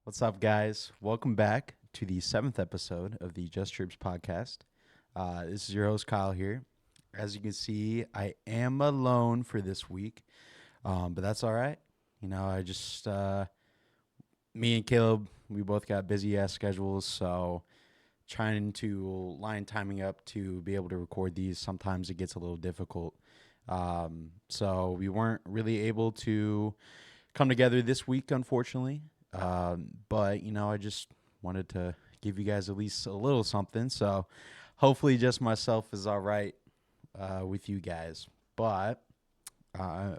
What's up, guys? Welcome back to the seventh episode of the Just Trips podcast. This is your host, Kyle, here. As you can see, I am alone for this week, but that's all right. Me and Caleb, we both got busy ass schedules, so trying to line timing up to be able to record these, sometimes it gets a little difficult. So we weren't really able to come together this week, unfortunately. But I just wanted to give you guys at least a little something. So hopefully, just myself is all right with you guys. But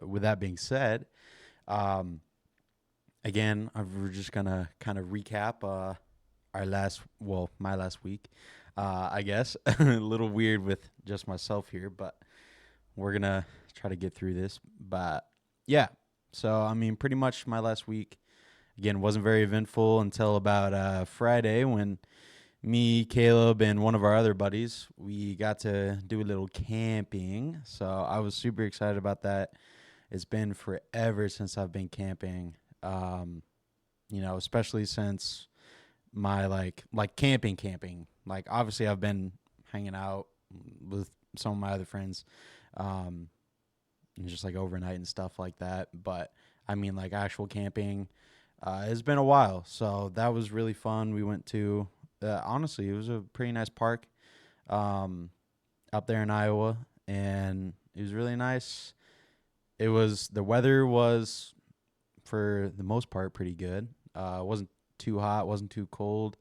with that being said, um, again, we're just gonna kind of recap my last week. I guess a little weird with just myself here, but we're gonna try to get through this. But yeah, so I mean, pretty much my last week again wasn't very eventful until about Friday when me, Caleb, and one of our other buddies we got to do a little camping. So I was super excited about that. It's been forever since I've been camping. Especially since my camping. Like obviously I've been hanging out with some of my other friends, um, and just like overnight and stuff like that. But I mean like actual camping. It's been a while, so that was really fun. We went to honestly, it was a pretty nice park um, up there in Iowa, and it was really nice. The weather was for the most part pretty good. It wasn't too hot, wasn't too cold.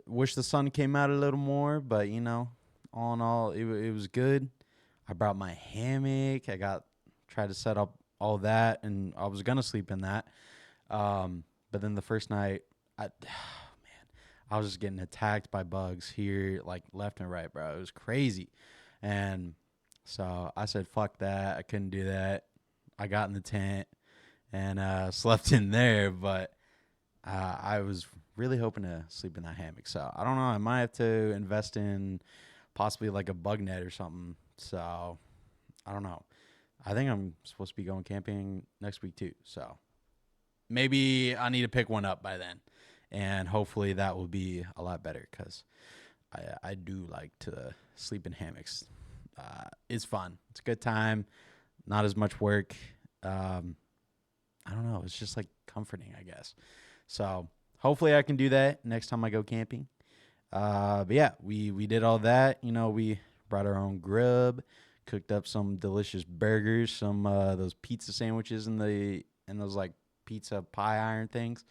Wish the sun came out a little more, but all in all, it was good. I brought my hammock. Tried to set up all that, and I was gonna sleep in that. But then the first night, I was just getting attacked by bugs here, like left and right, bro. It was crazy, and so I said, "Fuck that! I couldn't do that." I got in the tent and slept in there, but I was really hoping to sleep in that hammock. So I don't know. I might have to invest in possibly like a bug net or something. So I don't know. I think I'm supposed to be going camping next week too. So maybe I need to pick one up by then, and hopefully that will be a lot better because I do like to sleep in hammocks. It's fun. It's a good time. Not as much work. Um, I don't know. It's just like comforting, I guess. So hopefully I can do that next time I go camping. But yeah, we did all that. We brought our own grub, cooked up some delicious burgers, some those pizza sandwiches in those like pizza pie iron things,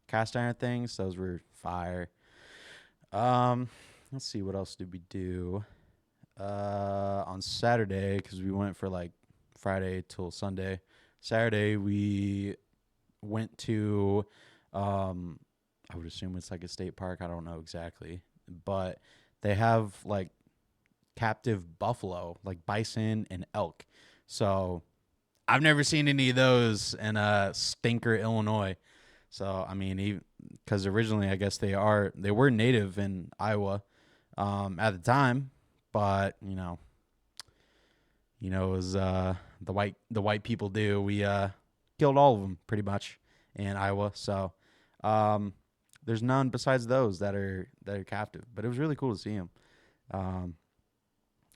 cast iron things. Those were fire. Um, let's see what else did we do on Saturday because we went for like Friday till Sunday. Saturday we went to um I would assume it's like a state park. I don't know exactly, but they have like captive buffalo, like bison and elk. So I've never seen any of those in Stinker, Illinois. So I mean, because originally I guess they were native in Iowa at the time, but it was the white people do. We killed all of them pretty much in Iowa. So um, there's none besides those that are captive. But it was really cool to see them. Um,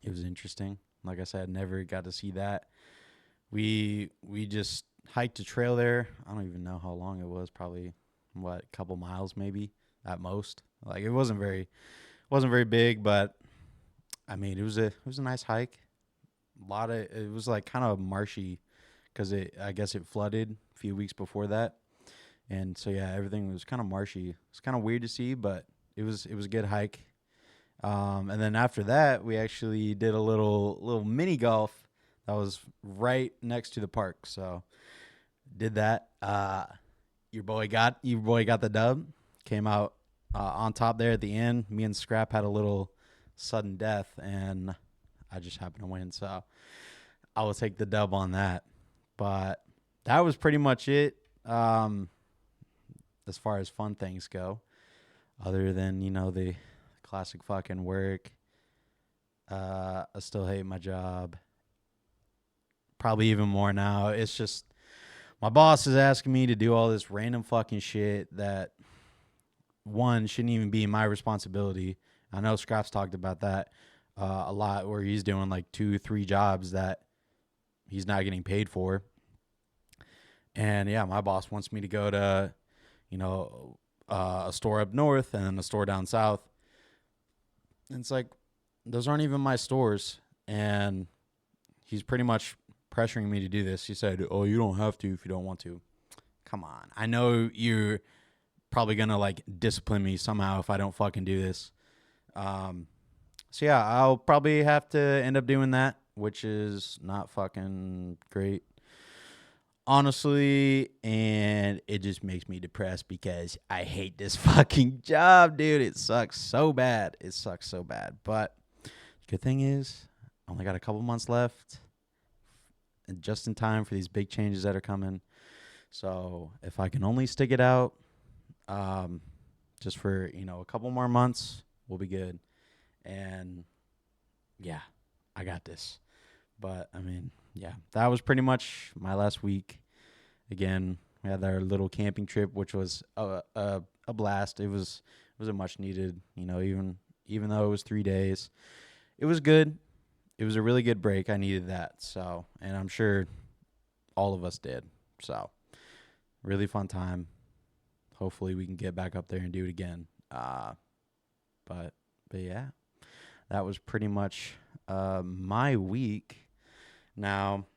it was interesting. Like I said, never got to see that. We just hiked a trail there. I don't even know how long it was. Probably what, a couple miles maybe at most. Like it wasn't very big, but I mean it was a nice hike. It was like kind of marshy because I guess it flooded a few weeks before that, and so yeah, everything was kind of marshy. It's kind of weird to see, but it was a good hike. And then after that, we actually did a little mini golf that was right next to the park. So did that. Your boy got the dub. Came out on top there at the end. Me and Scrap had a little sudden death, and I just happened to win. So I will take the dub on that. But that was pretty much it. As far as fun things go, other than the classic fucking work. I still hate my job. Probably even more now. It's just my boss is asking me to do all this random fucking shit that one shouldn't even be my responsibility. I know Scraps talked about that a lot, where he's doing like 2-3 jobs that he's not getting paid for. And yeah, my boss wants me to go to, a store up north and then a store down south. And it's like, those aren't even my stores. And he's pretty much pressuring me to do this. He said, "Oh, you don't have to if you don't want to." Come on. I know you're probably going to like discipline me somehow if I don't fucking do this. So yeah, I'll probably have to end up doing that, which is not fucking great, honestly. And it just makes me depressed because I hate this fucking job, dude. It sucks so bad. It sucks so bad. But good thing is, I only got a couple months left, and just in time for these big changes that are coming. So if I can only stick it out, just for a couple more months, we'll be good. And yeah, I got this. But I mean, yeah, that was pretty much my last week. Again, we had our little camping trip, which was a blast. It was a much needed, even though it was 3 days, it was good. It was a really good break. I needed that. So, and I'm sure all of us did. So, really fun time. Hopefully we can get back up there and do it again. But yeah, that was pretty much my week. Now,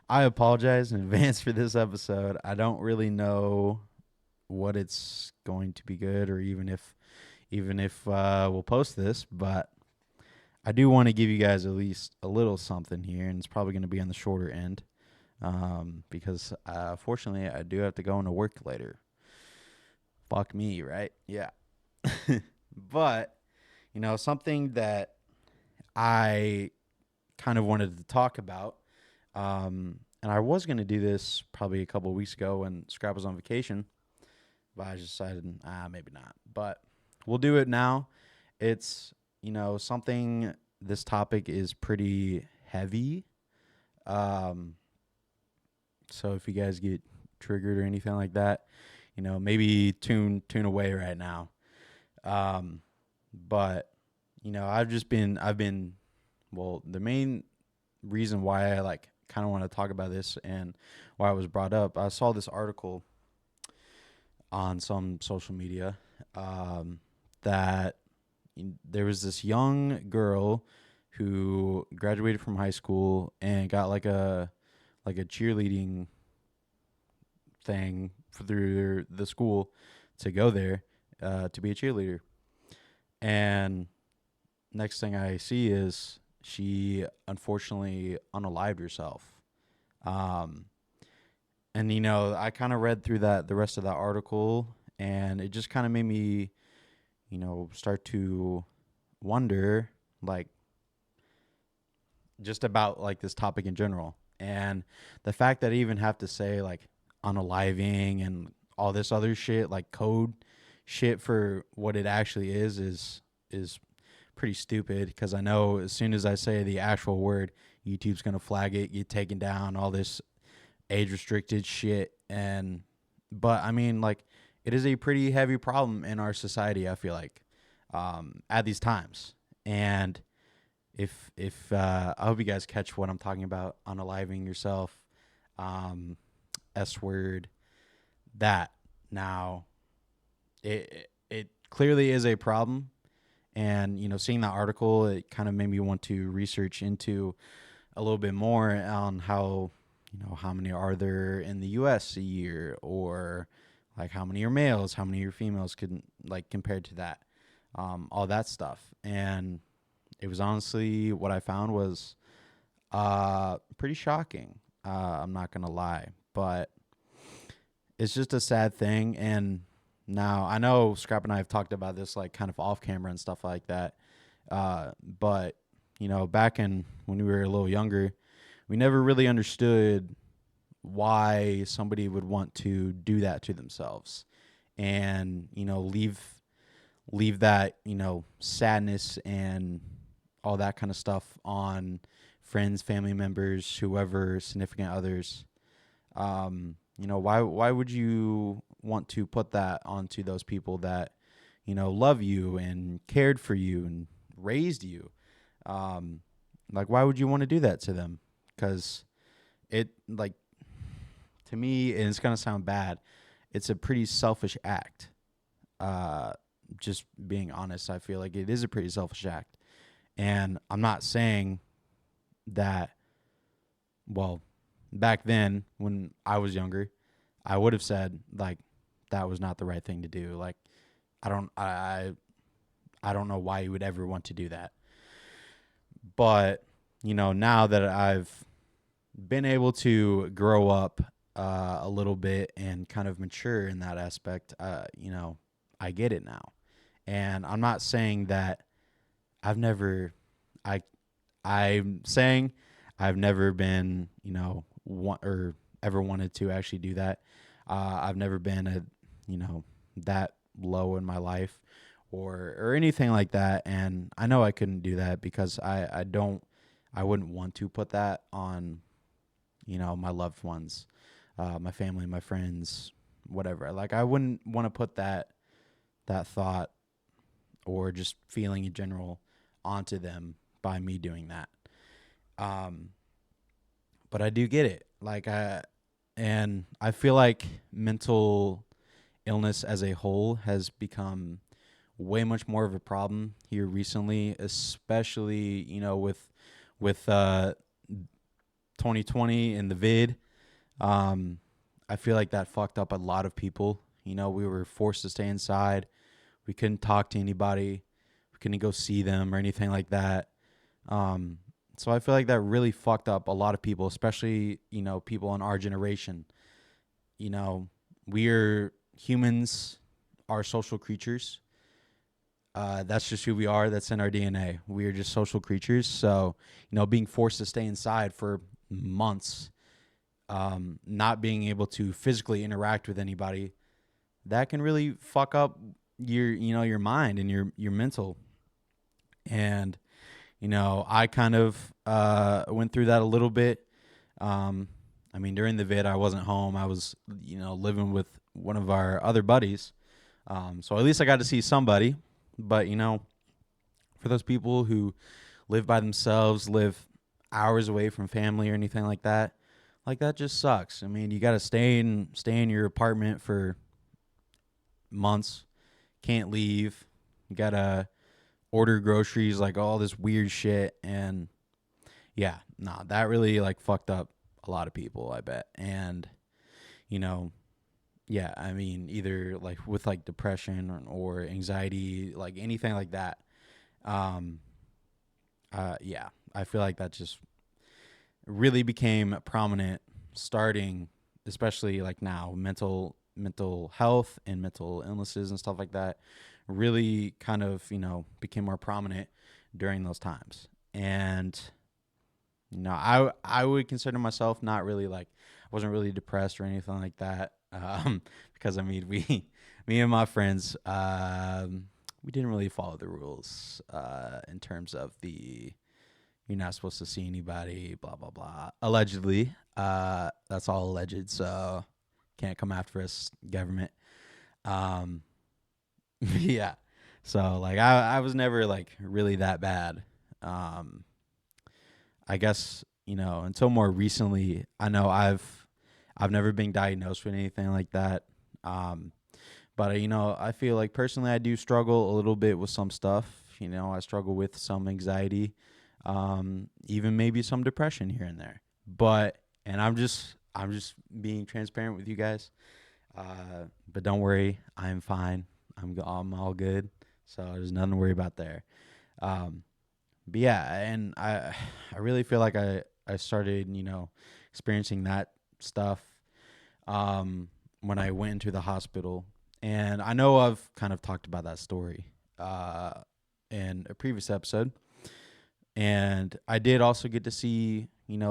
I apologize in advance for this episode. I don't really know what it's going to be good, or even if we'll post this, but I do want to give you guys at least a little something here, and it's probably going to be on the shorter end, because fortunately I do have to go into work later. Fuck me, right? Yeah. But something that I kind of wanted to talk about, and I was going to do this probably a couple of weeks ago when Scrap was on vacation, but I just decided, maybe not. But we'll do it now. It's, something, this topic is pretty heavy. So if you guys get triggered or anything like that, maybe tune away right now. But the main reason why I kind of want to talk about this and why it was brought up, I saw this article on some social media, that there was this young girl who graduated from high school and got like a cheerleading thing through the school to go there, to be a cheerleader. And next thing I see is she unfortunately unalived herself. And I kind of read through the rest of that article, and it just kind of made me, start to wonder, just about this topic in general. And the fact that I even have to say unaliving and all this other shit, code shit for what it actually is pretty stupid, because I know as soon as I say the actual word, YouTube's going to flag it, get taken down, all this age restricted shit. But I mean, it is a pretty heavy problem in our society, I feel like, at these times. And if I hope you guys catch what I'm talking about, unaliving yourself, S word, that. Now, it clearly is a problem. And, seeing that article, it kind of made me want to research into a little bit more on how, how many are there in the U.S. a year, or how many are males, how many are females, compared to that, all that stuff. And it was honestly, what I found was pretty shocking. I'm not going to lie, but it's just a sad thing. And now, I know Scrap and I have talked about this kind of off camera and stuff like that. But, back when we were a little younger, we never really understood why somebody would want to do that to themselves, and, leave that, sadness and all that kind of stuff on friends, family members, whoever, significant others. Why would you want to put that onto those people that, love you and cared for you and raised you? Um, like, why would you want to do that to them? Because it, like, to me, and it's gonna sound bad, it's a pretty selfish act. Uh, just being honest, I feel like it is a pretty selfish act, and I'm not saying that. Well, back then when I was younger, I would have said like that was not the right thing to do. Like, I don't, I don't know why you would ever want to do that. But now that I've been able to grow up a little bit and kind of mature in that aspect, I get it now. And I'm not saying that I've never, I, I'm saying I've never been, or ever wanted to actually do that. I've never been that low in my life or anything like that. And I know I couldn't do that because I wouldn't want to put that on, my loved ones, my family, my friends, whatever. Like, I wouldn't want to put that thought or just feeling in general onto them by me doing that. Um, but I do get it. And I feel like mental illness as a whole has become way much more of a problem here recently, especially with 2020 and the vid. Um, I feel like that fucked up a lot of people. We were forced to stay inside. We couldn't talk to anybody. We couldn't go see them or anything like that. Um, so I feel like that really fucked up a lot of people, especially, people in our generation. We're humans, are social creatures. That's just who we are. That's in our DNA. We are just social creatures. So, being forced to stay inside for months, not being able to physically interact with anybody, that can really fuck up your mind and your mental. And I kind of went through that a little bit. During the vid, I wasn't home. I was, living with one of our other buddies. So at least I got to see somebody. But, for those people who live by themselves, live hours away from family or anything like that just sucks. You got to stay in your apartment for months, can't leave. You got to order groceries, like all this weird shit. And yeah, nah, that really like fucked up a lot of people, I bet. And, you know, yeah, either like with like depression or anxiety, like anything like that. Um, yeah, I feel like that just really became prominent starting, especially like now, mental health and mental illnesses and stuff like that really kind of, became more prominent during those times. And I would consider myself not really like I wasn't really depressed or anything like that. Because we me and my friends we didn't really follow the rules in terms of the you're not supposed to see anybody, blah blah blah. Allegedly, that's all alleged, so can't come after us, government. Um, yeah. So like I was never like really that bad. Um, I guess until more recently, I know I've never been diagnosed with anything like that. Um, but I feel like personally I do struggle a little bit with some stuff. I struggle with some anxiety, even maybe some depression here and there. But and I'm just being transparent with you guys. But don't worry, I'm fine. I'm all good. So there's nothing to worry about there. Um, but yeah, and I really feel like I started experiencing that stuff when I went into the hospital, and I know I've kind of talked about that story in a previous episode, and I did also get to see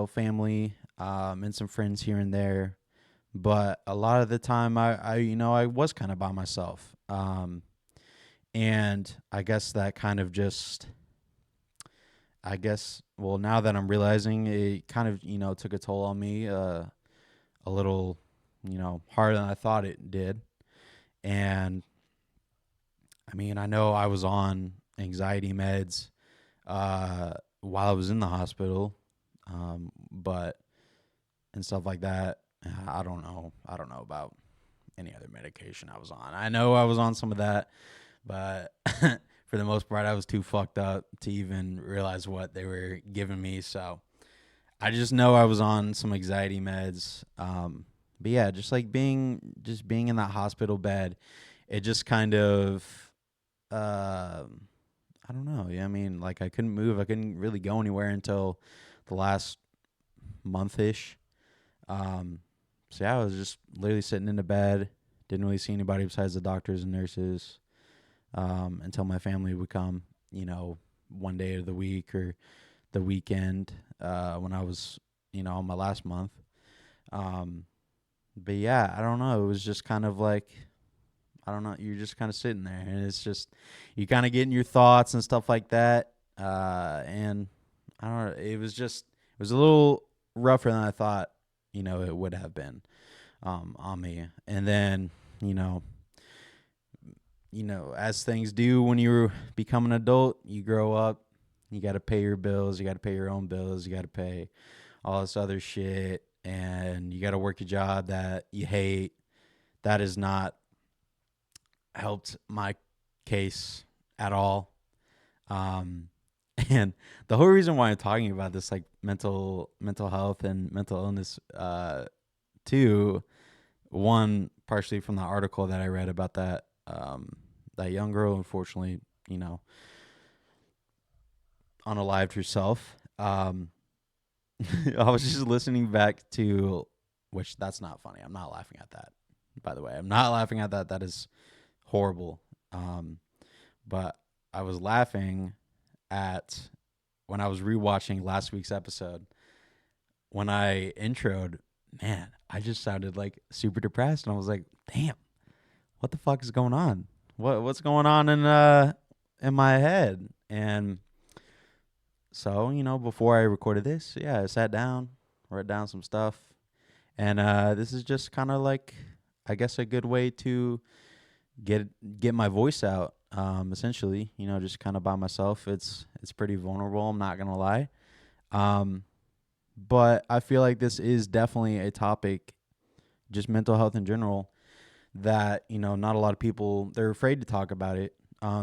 family and some friends here and there, but a lot of the time I was kind of by myself, and I guess that kind of just well, now that I'm realizing, it kind of took a toll on me a little, harder than I thought it did. And I mean, I know I was on anxiety meds while I was in the hospital, but and stuff like that. I don't know. I don't know about any other medication I was on. I know I was on some of that, but for the most part, I was too fucked up to even realize what they were giving me. So I just know I was on some anxiety meds. But yeah, just like being in that hospital bed, it just kind of, uh, I don't know. Yeah, I mean, like I couldn't move. I couldn't really go anywhere until the last month ish. Um, so yeah, I was just literally sitting in the bed. Didn't really see anybody besides the doctors and nurses, until my family would come, one day of the week or the weekend, when I was, on my last month. Um, but yeah, I don't know. It was just kind of like, I don't know. You're just kind of sitting there, and it's just you kind of getting your thoughts and stuff like that. And I don't know. It was a little rougher than I thought, it would have been, on me. And then, you know, as things do when you become an adult, you grow up, you got to pay your bills, you got to pay your own bills, you got to pay all this other shit, and you got to work a job that you hate. That has not helped my case at all. Um, and the whole reason why I'm talking about this, like mental health and mental illness, too, one partially from the article that I read about that young girl, unfortunately, you know, unalived herself. I was just listening back to, which that's not funny. I'm not laughing at that. By the way, I'm not laughing at that. That is horrible. But I was laughing at when I was rewatching last week's episode when I introed. Man, I just sounded like super depressed, and I was like, "Damn, what the fuck is going on? What's going on in my head?" And so, before I recorded this, yeah, I sat down, wrote down some stuff, and this is just kind of like, I guess, a good way to get my voice out. Essentially, just kind of by myself. It's pretty vulnerable. I'm not gonna lie. Um, but I feel like this is definitely a topic, just mental health in general, that not a lot of people, they're afraid to talk about it,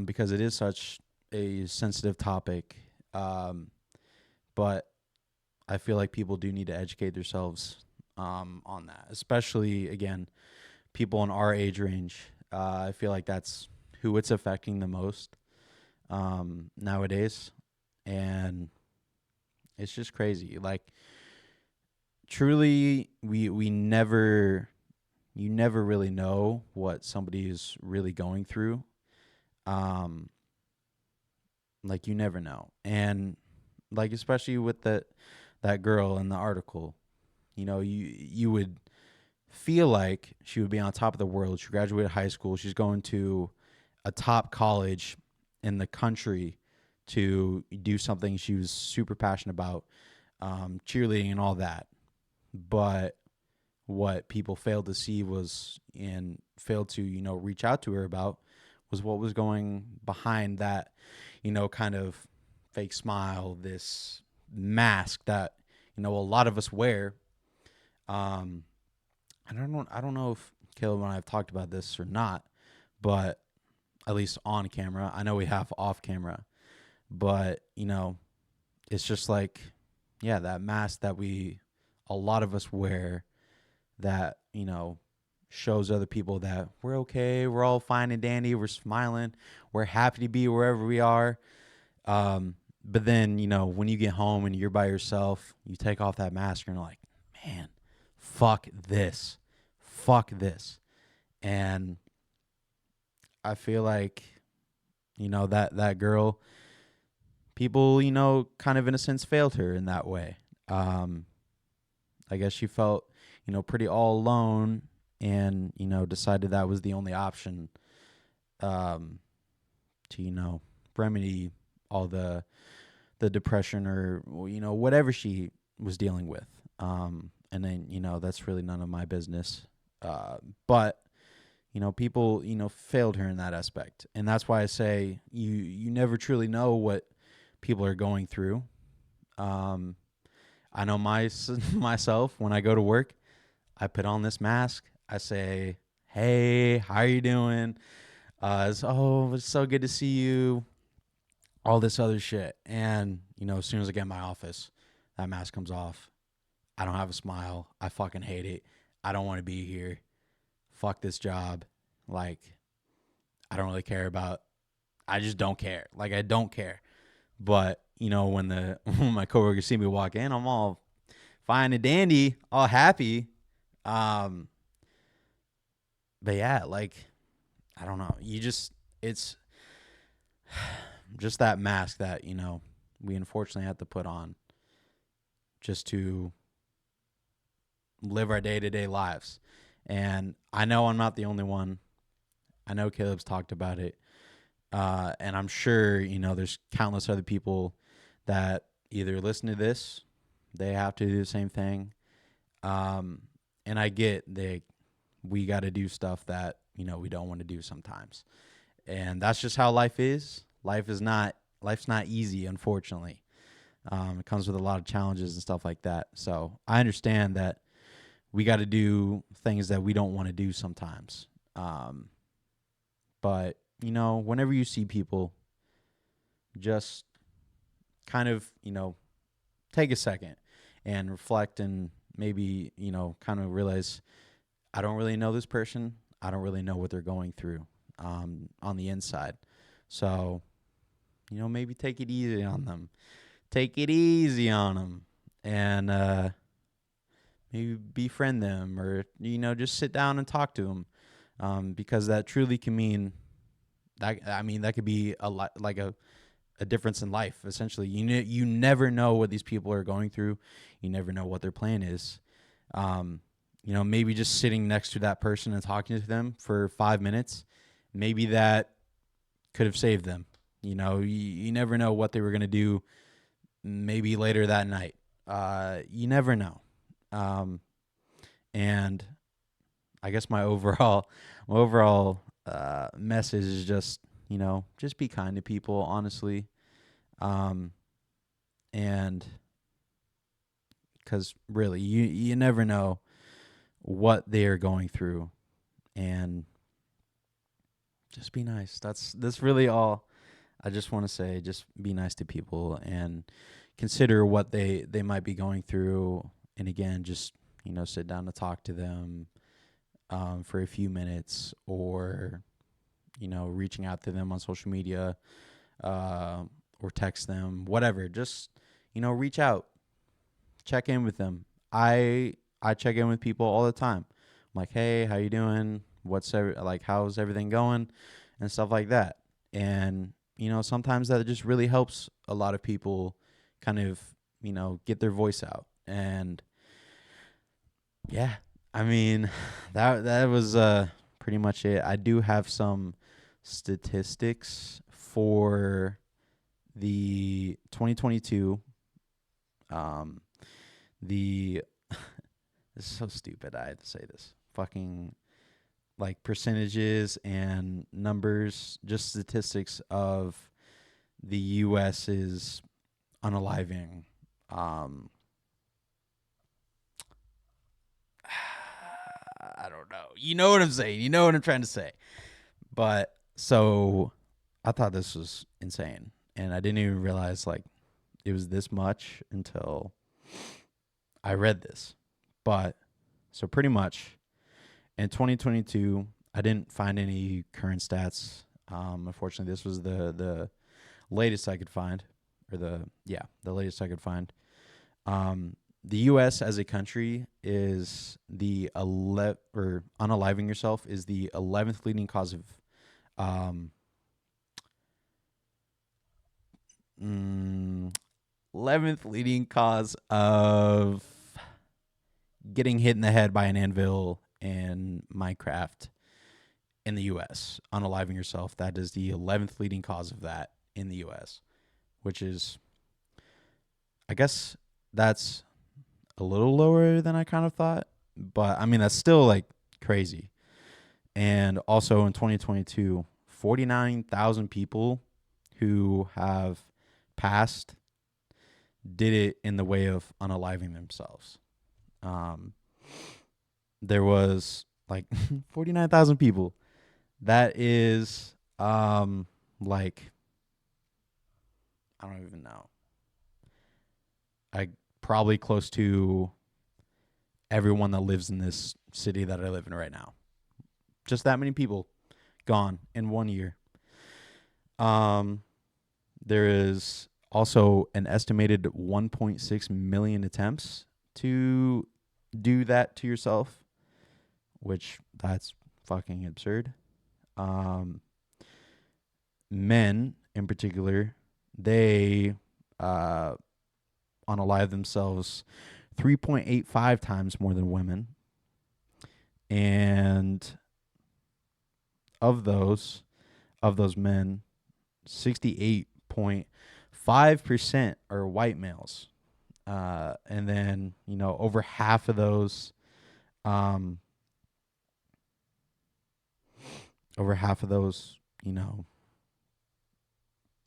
because it is such a sensitive topic. Um, but I feel like people do need to educate themselves, on that, especially again people in our age range. I feel like that's who it's affecting the most, nowadays, and it's just crazy. Like truly, we never you never really know what somebody is really going through. Um, like you never know, and like especially with that girl in the article, you would feel like she would be on top of the world. She graduated high school. She's going to a top college in the country to do something she was super passionate about, cheerleading and all that. But what people failed to see was, and failed to, reach out to her about, was what was going behind that, kind of fake smile, this mask that, a lot of us wear. Um, I don't know if Caleb and I have talked about this or not, but at least on camera, I know we have off camera, but it's just like, yeah, that mask that a lot of us wear, that shows other people that we're okay, we're all fine and dandy, we're smiling, we're happy to be wherever we are. But then when you get home and you're by yourself, you take off that mask and you're like, man, fuck this, and I feel like that girl, people kind of in a sense failed her in that way. I guess she felt pretty all alone, and decided that was the only option, to remedy all the depression, or whatever she was dealing with. and then that's really none of my business. But people failed her in that aspect, and that's why I say you never truly know what people are going through. I know myself, when I go to work, I put on this mask. I say, "Hey, how are you doing? It's so good to see you." All this other shit, and as soon as I get in my office, that mask comes off. I don't have a smile. I fucking hate it. I don't want to be here. Fuck this job. Like, I don't really care about. I just don't care. Like, I don't care. But when when my coworkers see me walk in, I'm all fine and dandy, all happy. But yeah, like, I don't know. It's just that mask that we unfortunately have to put on just to live our day-to-day lives. And I know I'm not the only one. I know Caleb's talked about it. And I'm sure, there's countless other people that either listen to this, they have to do the same thing. And I get we got to do stuff that, we don't want to do sometimes. And that's just how life is. Life's not easy, unfortunately. It comes with a lot of challenges and stuff like that. So I understand that we got to do things that we don't want to do sometimes. But, whenever you see people, just kind of, take a second and reflect and maybe, kind of realize I don't really know this person. I don't really know what they're going through on the inside. So, maybe take it easy on them. Take it easy on them. And maybe befriend them or, just sit down and talk to them. Because that truly can mean that could be a lot, like a difference in life. Essentially, you never know what these people are going through. You never know what their plan is. Maybe just sitting next to that person and talking to them for 5 minutes, maybe that could have saved them. You never know what they were going to do maybe later that night. You never know. And I guess my overall message is just be kind to people, honestly. And because really, you never know what they are going through, and just be nice. That's really all I just want to say. Just be nice to people and consider what they might be going through. And again, just sit down to talk to them for a few minutes, or reaching out to them on social media, or text them, whatever. Just reach out, check in with them. I check in with people all the time. I'm like, hey, how you doing? How's everything going, and stuff like that. And sometimes that just really helps a lot of people kind of get their voice out. And yeah, I mean, that was pretty much it. I do have some statistics for the 2022. This is so stupid. I had to say this. Fucking like percentages and numbers, just statistics of the U.S.'s unaliving. I don't know. You know what I'm saying. You know what I'm trying to say. But so I thought this was insane, and I didn't even realize it was this much until I read this. But so pretty much in 2022, I didn't find any current stats. Unfortunately, this was the latest I could find, or the latest I could find. The U.S. as a country is unaliving yourself is the 11th leading cause of 11th leading cause of getting hit in the head by an anvil in Minecraft in the U.S. Unaliving yourself, that is the 11th leading cause of that in the U.S., which is, I guess that's a little lower than I kind of thought. But I mean, that's still like crazy. And also in 2022, 49,000 people who have passed did it in the way of unaliving themselves. Um, there was like 49,000 people. That is like I don't even know. I probably close to everyone that lives in this city that I live in right now. Just that many people gone in 1 year. Um, there is also an estimated 1.6 million attempts to do that to yourself, which that's fucking absurd. Um, Men in particular, they unalive themselves 3.85 times more than women. And of those men, 68.5% are white males. And then, over half of those,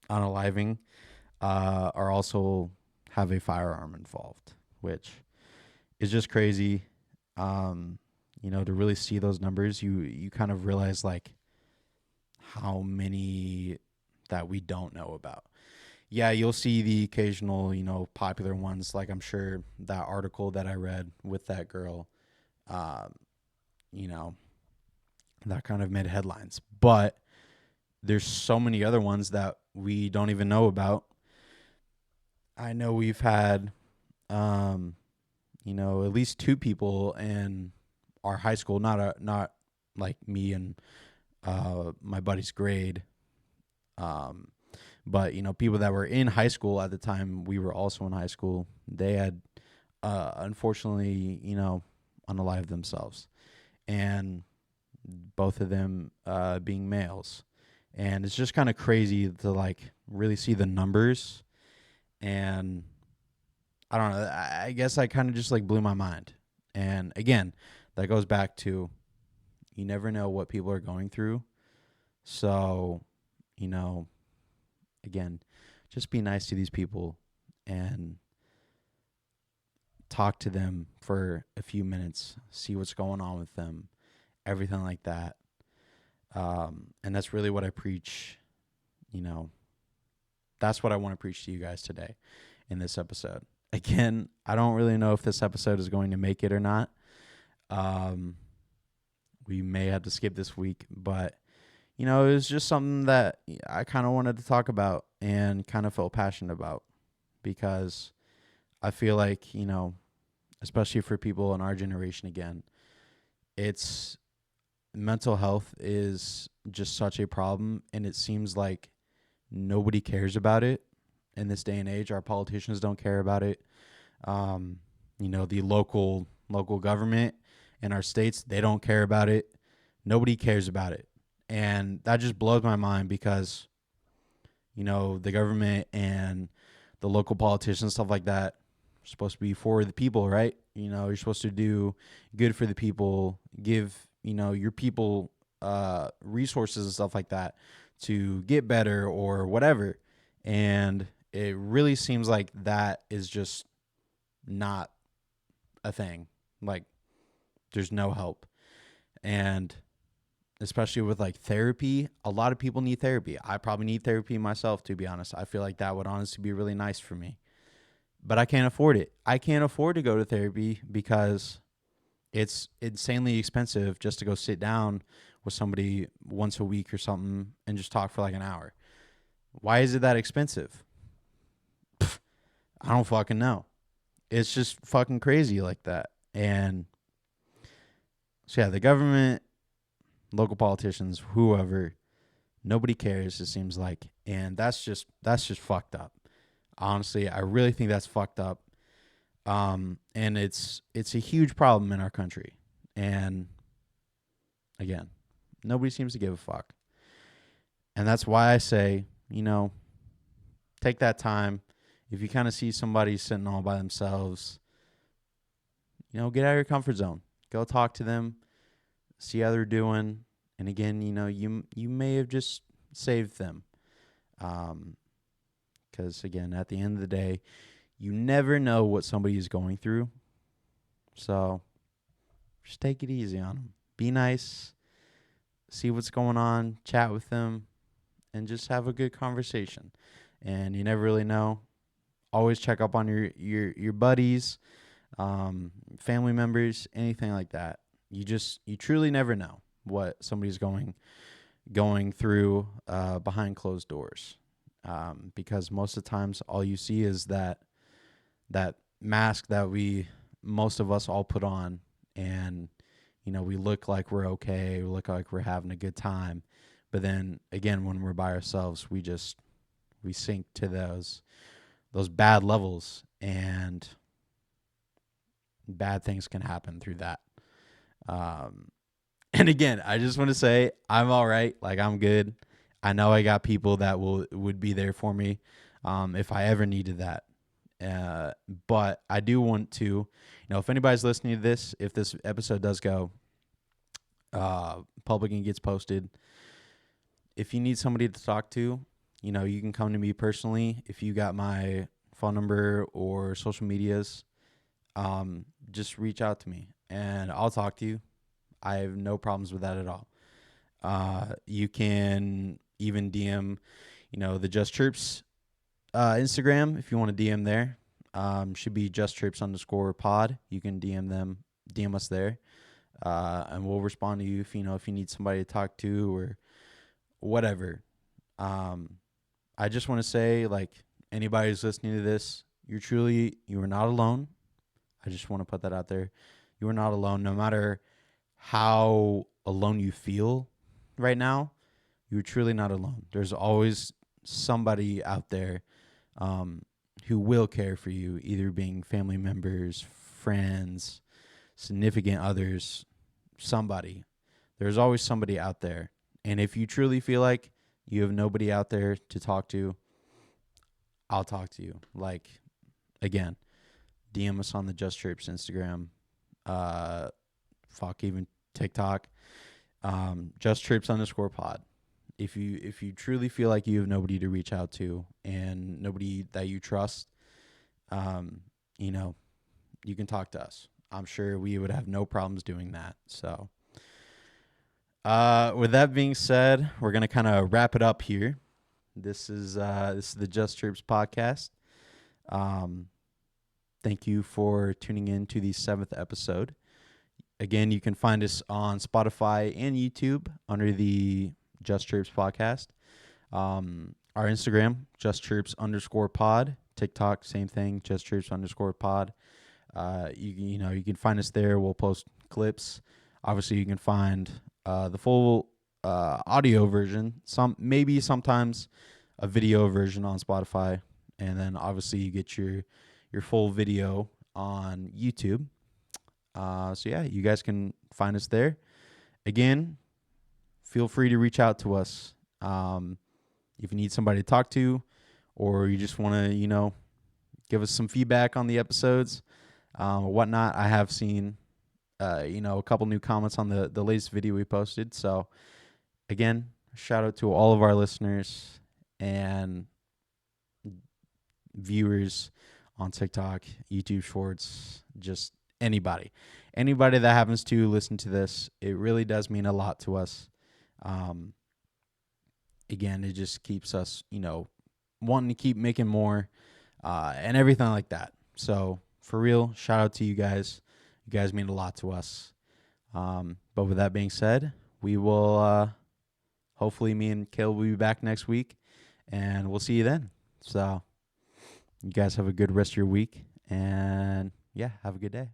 unaliving, are also have a firearm involved, which is just crazy. To really see those numbers, you kind of realize like how many that we don't know about. Yeah, you'll see the occasional, popular ones. Like I'm sure that article that I read with that girl, you know, that kind of made headlines. But there's so many other ones that we don't even know about. I know we've had, at least two people in our high school, not like me and my buddy's grade, but people that were in high school at the time we were also in high school. They had, unfortunately, unalived themselves, and both of them being males. And it's just kind of crazy to like really see the numbers. And I don't know. I guess I kind of just like blew my mind. And again, that goes back to you never know what people are going through. So, again, just be nice to these people and talk to them for a few minutes, see what's going on with them, everything like that. And that's really what I preach. That's what I want to preach to you guys today in this episode. Again, I don't really know if this episode is going to make it or not. We may have to skip this week, but it was just something that I kind of wanted to talk about and kind of felt passionate about, because I feel like, especially for people in our generation, again, it's mental health is just such a problem, and it seems like nobody cares about it in this day and age. Our politicians don't care about it. The local government in our states, they don't care about it. Nobody cares about it. And that just blows my mind, because, the government and the local politicians, stuff like that, are supposed to be for the people, right? You're supposed to do good for the people, give, your people resources and stuff like that to get better or whatever. And it really seems like that is just not a thing. Like, there's no help. And especially with like therapy, a lot of people need therapy. I probably need therapy myself, to be honest. I feel like that would honestly be really nice for me. But I can't afford it. I can't afford to go to therapy because it's insanely expensive just to go sit down with somebody once a week or something and just talk for like an hour. Why is it that expensive? I don't fucking know. It's just fucking crazy like that. And so yeah, the government, local politicians, whoever, nobody cares, it seems like. And that's just fucked up. Honestly, I really think that's fucked up. And it's a huge problem in our country. And again, nobody seems to give a fuck. And that's why I say, take that time. If you kind of see somebody sitting all by themselves, get out of your comfort zone. Go talk to them, see how they're doing. And again, you may have just saved them. Because again, at the end of the day, you never know what somebody is going through. So just take it easy on them. Be nice. See what's going on. Chat with them. And just have a good conversation. And you never really know. Always check up on your buddies, family members, anything like that. You truly never know what somebody's going through behind closed doors. Because most of the times all you see is that mask that most of us all put on, and we look like we're okay, we look like we're having a good time, but then again, when we're by ourselves, we sink to those bad levels, and bad things can happen through that. And again, I just want to say I'm all right. Like, I'm good. I know I got people that would be there for me if I ever needed that. But I do want to, if anybody's listening to this, if this episode does go public and gets posted, if you need somebody to talk to, you can come to me personally. If you got my phone number or social medias, just reach out to me and I'll talk to you. I have no problems with that at all. You can even DM, the Just Chirps Instagram if you want to DM there. Should be justchirps_pod. You can DM us there, and we'll respond to you if you need somebody to talk to or whatever. I just want to say, like, anybody who's listening to this, you are not alone. I just want to put that out there. You are not alone. No matter how alone you feel right now, you're truly not alone. There's always somebody out there who will care for you, either being family members, friends, significant others, somebody. There's always somebody out there. And if you truly feel like you have nobody out there to talk to, I'll talk to you. Like, again, DM us on the Just Chirps Instagram, even TikTok, justchirps_pod. If you truly feel like you have nobody to reach out to and nobody that you trust, you can talk to us. I'm sure we would have no problems doing that. So, with that being said, we're gonna kind of wrap it up here. This is the Just Chirps podcast. Thank you for tuning in to the 7th episode. Again, you can find us on Spotify and YouTube under the Just Chirps podcast. Our Instagram, justchirps_pod. TikTok, same thing, justchirps_pod. You can find us there. We'll post clips. Obviously, you can find the full audio version. Sometimes a video version on Spotify, and then obviously you get your full video on YouTube. So yeah, you guys can find us there. Again, feel free to reach out to us if you need somebody to talk to, or you just want to, give us some feedback on the episodes or whatnot. I have seen, a couple new comments on the latest video we posted. So again, shout out to all of our listeners and viewers on TikTok, YouTube Shorts, just anybody that happens to listen to this. It really does mean a lot to us. Again, it just keeps us, wanting to keep making more and everything like that. So for real, shout out to you guys. You guys mean a lot to us. But with that being said, we will hopefully me and Kale will be back next week, and we'll see you then. So you guys have a good rest of your week, and yeah, have a good day.